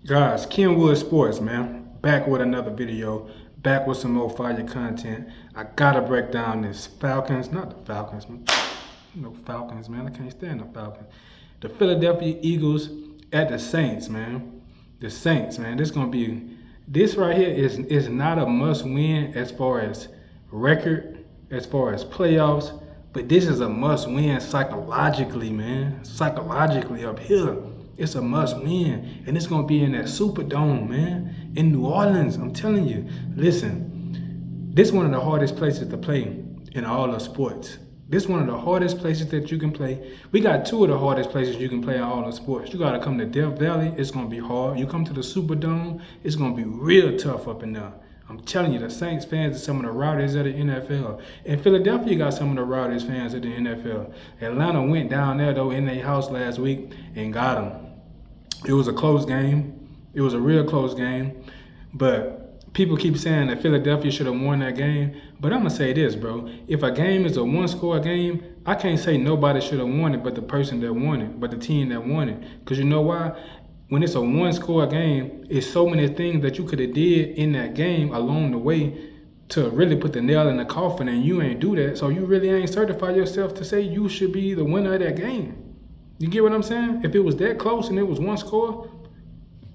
Guys, Kenwood Sports, man. Back with another video. Back with some more fire content. I gotta break down this Falcons, not the Falcons, Falcons, man. I can't stand the Falcons. The Philadelphia Eagles at the Saints, man. The Saints, man. This right here is not a must win as far as record, as far as playoffs, but this is a must win psychologically, man. Psychologically up here. It's a must win. And it's gonna be in that Superdome, man. In New Orleans. I'm telling you. Listen, this is one of the hardest places to play in all of sports. This is one of the hardest places that you can play. We got two of the hardest places you can play in all of sports. You gotta come to Death Valley, it's gonna be hard. You come to the Superdome, it's gonna be real tough up in there. I'm telling you, the Saints fans are some of the rowdiest of the NFL. And Philadelphia got some of the rowdiest fans of the NFL. Atlanta went down there, though, in their house last week and got them. It was a close game. It was a real close game. But people keep saying that Philadelphia should have won that game. But I'm going to say this, bro. If a game is a one-score game, I can't say nobody should have won it but the person that won it, but the team that won it. Because you know why? When it's a one-score game, it's so many things that you could have did in that game along the way to really put the nail in the coffin, and you ain't do that. So you really ain't certify yourself to say you should be the winner of that game. You get what I'm saying? If it was that close and it was one score,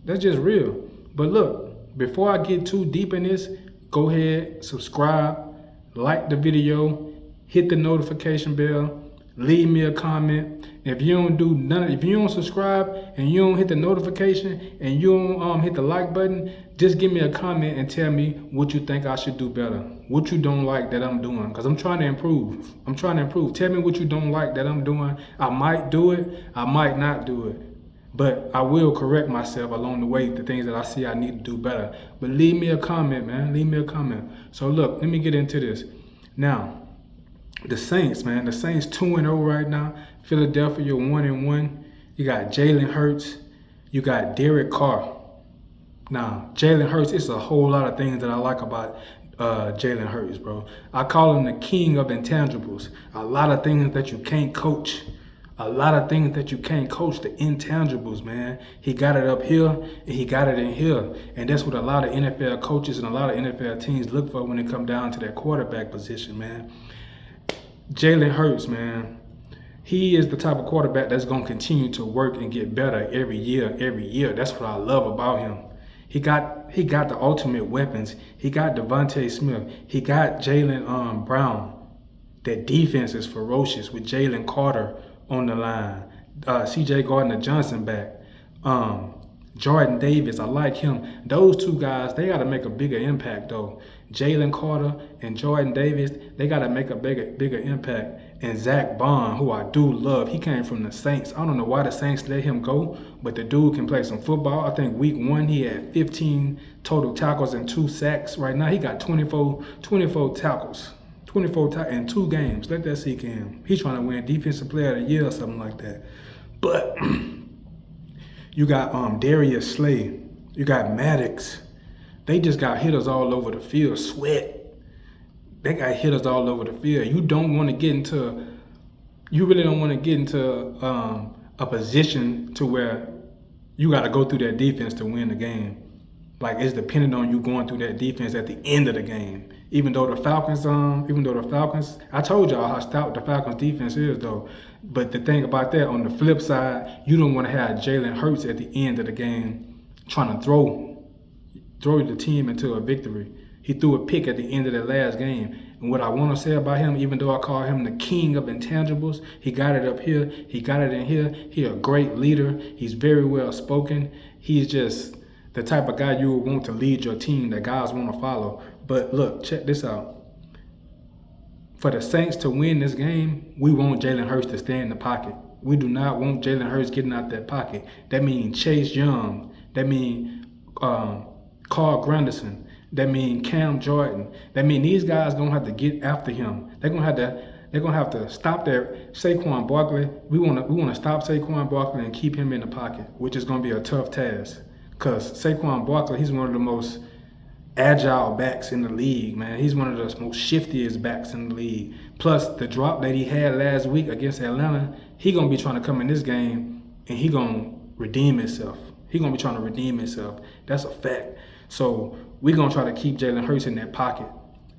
that's just real. But look, before I get too deep in this, go ahead, subscribe, like the video, hit the notification bell, leave me a comment. If you don't do none, if you don't subscribe and you don't hit the notification and you don't hit the like button, just give me a comment and tell me what you think I should do better. What you don't like that I'm doing, because I'm trying to improve. I'm trying to improve. Tell me what you don't like that I'm doing. I might do it, I might not do it. But I will correct myself along the way, the things that I see I need to do better. But leave me a comment, man. Leave me a comment. So look, let me get into this. Now, the Saints, man. The Saints 2-0 right now. Philadelphia 1-1. You got Jalen Hurts. You got Derek Carr. Now, Jalen Hurts, it's a whole lot of things that I like about Jalen Hurts, bro. I call him the king of intangibles. A lot of things that you can't coach. A lot of things that you can't coach, the intangibles, man. He got it up here and he got it in here. And that's what a lot of NFL coaches and a lot of NFL teams look for when it come down to that quarterback position, man. Jalen Hurts, man, he is the type of quarterback that's going to continue to work and get better every year. That's what I love about him. He got the ultimate weapons. He got Devontae Smith. He got Jalen Brown. That defense is ferocious with Jalen Carter on the line. C.J. Gardner-Johnson back. Jordan Davis, I like him. Those two guys, they got to make a bigger impact, though. Jalen Carter and Jordan Davis, they got to make a bigger impact. And Zach Bond, who I do love, he came from the Saints. I don't know why the Saints let him go, but the dude can play some football. I think week 1, he had 15 total tackles and 2 sacks. Right now, he got 24 tackles. 24 in 2 games. Let that sink in. He's trying to win Defensive Player of the Year or something like that. But you got Darius Slay. You got Maddox. They just got hitters all over the field. Sweat. They got hitters all over the field. You really don't want to get into a position to where you got to go through that defense to win the game. Like, it's dependent on you going through that defense at the end of the game. Even though the Falcons, I told y'all how stout the Falcons defense is, though. But the thing about that, on the flip side, you don't want to have Jalen Hurts at the end of the game trying to throw the team into a victory. He threw a pick at the end of the last game. And what I want to say about him, even though I call him the king of intangibles, he got it up here, he got it in here. He's a great leader. He's very well spoken. He's just the type of guy you would want to lead your team, that guys want to follow. But look, check this out. For the Saints to win this game, we want Jalen Hurts to stay in the pocket. We do not want Jalen Hurts getting out that pocket. That means Chase Young. That means Carl Granderson. That means Cam Jordan. That means these guys gonna have to get after him. They're gonna have to stop their Saquon Barkley. We wanna stop Saquon Barkley and keep him in the pocket, which is gonna be a tough task. Cause Saquon Barkley, he's one of the most agile backs in the league, man. He's one of the most shiftiest backs in the league. Plus, the drop that he had last week against Atlanta, he gonna be trying to come in this game and he gonna redeem himself. He's going to be trying to redeem himself. That's a fact. So we're going to try to keep Jalen Hurts in that pocket.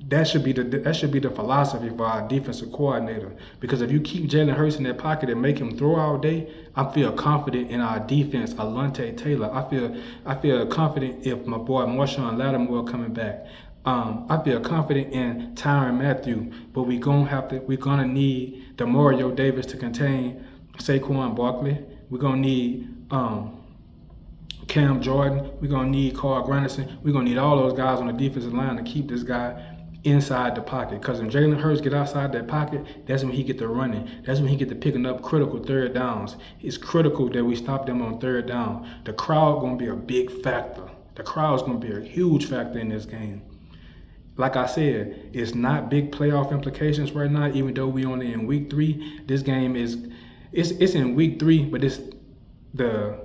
That should be the philosophy for our defensive coordinator. Because if you keep Jalen Hurts in that pocket and make him throw all day, I feel confident in our defense. Alontae Taylor. I feel confident if my boy Marshawn Lattimore coming back. I feel confident in Tyrann Mathieu, but we're gonna need Demario Davis to contain Saquon Barkley. We're gonna need Cam Jordan. We're gonna need Carl Granderson. We're gonna need all those guys on the defensive line to keep this guy inside the pocket. Because when Jalen Hurts get outside that pocket, that's when he get to running. That's when he get to picking up critical third downs. It's critical that we stop them on third down. The crowd gonna be a big factor. The crowd's gonna be a huge factor in this game. Like I said, it's not big playoff implications right now, even though we only in week 3. This game it's in week 3, but it's the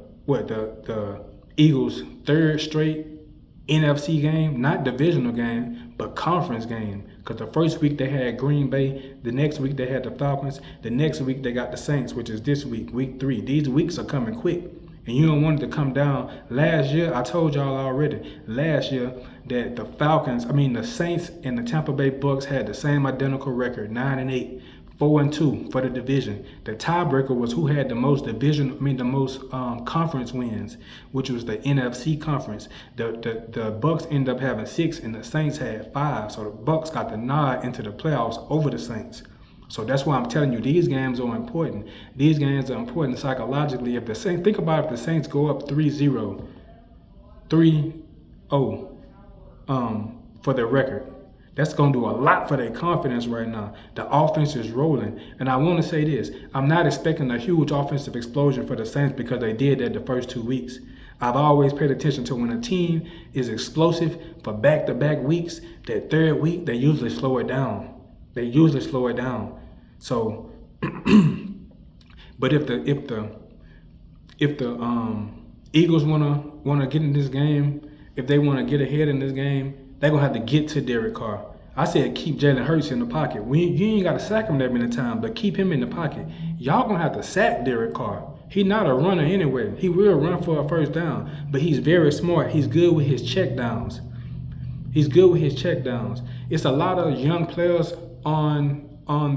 Eagles' 3rd straight NFC game, not divisional game, but conference game. Because the first week they had Green Bay, the next week they had the Falcons, the next week they got the Saints, which is this week, week 3. These weeks are coming quick. And you don't want it to come down. Last year, I told y'all already, that the Saints and the Tampa Bay Bucks had the same identical record, 9-8, 4-2 for the division. The tiebreaker was who had the most conference wins, which was the NFC conference. The Bucks ended up having 6 and the Saints had 5. So the Bucks got the nod into the playoffs over the Saints. So that's why I'm telling you, these games are important. These games are important psychologically. Think about if the Saints go up 3-0, 3-0 for their record. That's going to do a lot for their confidence right now. The offense is rolling. And I want to say this. I'm not expecting a huge offensive explosion for the Saints because they did that the first 2 weeks. I've always paid attention to when a team is explosive for back-to-back weeks, that 3rd week, they usually slow it down. So, but if the Eagles wanna get in this game, if they wanna get ahead in this game, they're gonna have to get to Derek Carr. I said keep Jalen Hurts in the pocket. You ain't gotta sack him that many times, but keep him in the pocket. Y'all gonna have to sack Derek Carr. He's not a runner anyway. He will run for a first down, but he's very smart. He's good with his check downs. It's a lot of young players on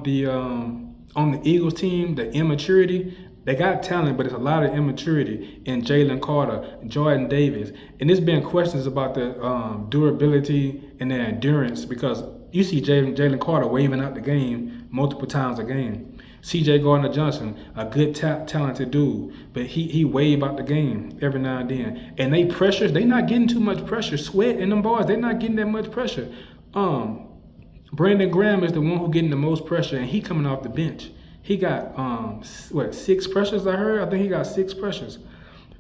the Eagles team. The immaturity, they got talent, but it's a lot of immaturity in Jalen Carter, Jordan Davis, and there's been questions about the durability and the endurance, because you see Jalen Carter waving out the game multiple times a game. C.J. Gardner-Johnson, a good talented dude, but he wave out the game every now and then. And they not getting too much pressure. Sweat and them boys, they're not getting that much pressure. Brandon Graham is the one who getting the most pressure, and he coming off the bench. He got 6 pressures, I heard. I think he got 6 pressures.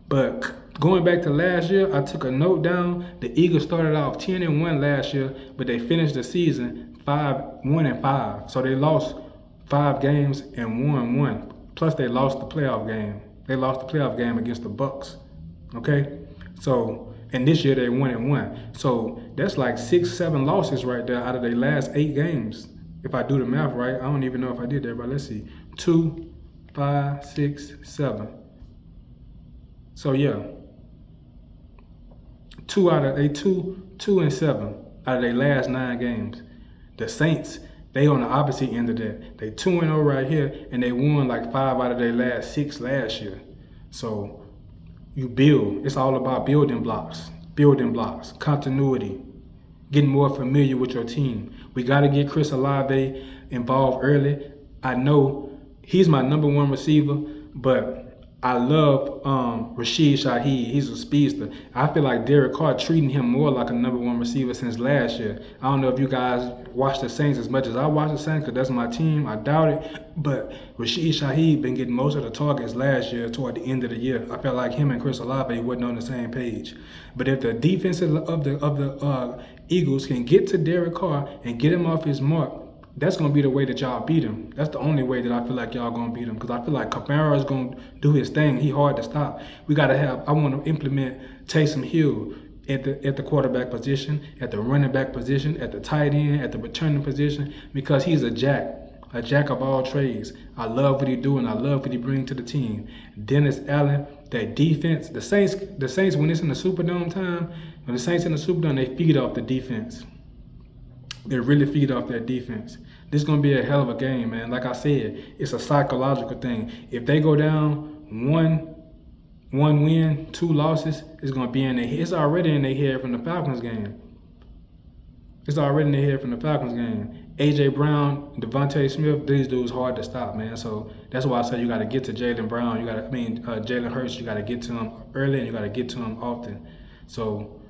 But going back to last year, I took a note down. The Eagles started off 10-1 last year, but they finished the season 1-5. So they lost 5 games and won 1. Plus they lost the playoff game. They lost the playoff game against the Bucks. Okay? So, and this year they 1-1. So that's like 6-7 losses right there out of their last 8 games. If I do the math right, I don't even know if I did that right. Let's see. 2, 5, 6, 7. So yeah. 2 and 7 out of their last 9 games. The Saints, they on the opposite end of that. They 2-0 right here, and they won like 5 out of their last 6 last year. So you build. It's all about building blocks, continuity, getting more familiar with your team. We got to get Chris Olave involved early. I know he's my number 1 receiver, but I love Rashid Shaheed. He's a speedster. I feel like Derek Carr treating him more like a number 1 receiver since last year. I don't know if you guys watch the Saints as much as I watch the Saints, because that's my team. I doubt it. But Rashid Shaheed been getting most of the targets last year toward the end of the year. I felt like him and Chris Olave wasn't on the same page. But if the defense of the Eagles can get to Derek Carr and get him off his mark, that's going to be the way that y'all beat him. That's the only way that I feel like y'all going to beat him, because I feel like Kamara is going to do his thing. He hard to stop. I want to implement Taysom Hill at the quarterback position, at the running back position, at the tight end, at the returning position, because he's a jack of all trades. I love what he do, and I love what he brings to the team. Dennis Allen, that defense. The Saints when it's in the Superdome time, when the Saints in the Superdome, they feed off the defense. They really feed off their defense. This is gonna be a hell of a game, man. Like I said, it's a psychological thing. If they go down one win, 2 losses, it's gonna be in their head. It's already in their head from the Falcons game. It's already in their head from the Falcons game. A.J. Brown, Devontae Smith, these dudes hard to stop, man. So that's why I say you got to get to Jalen Brown. Jalen Hurts. You got to get to him early, and you got to get to him often. So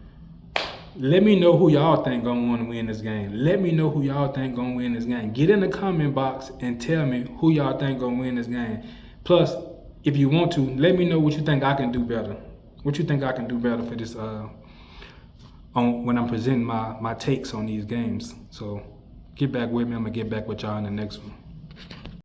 let me know who y'all think gonna want to win this game. Let me know who y'all think gonna win this game. Get in the comment box and tell me who y'all think gonna win this game. Plus, if you want to, let me know what you think I can do better. What you think I can do better for this when I'm presenting my takes on these games. So get back with me. I'm gonna get back with y'all in the next one.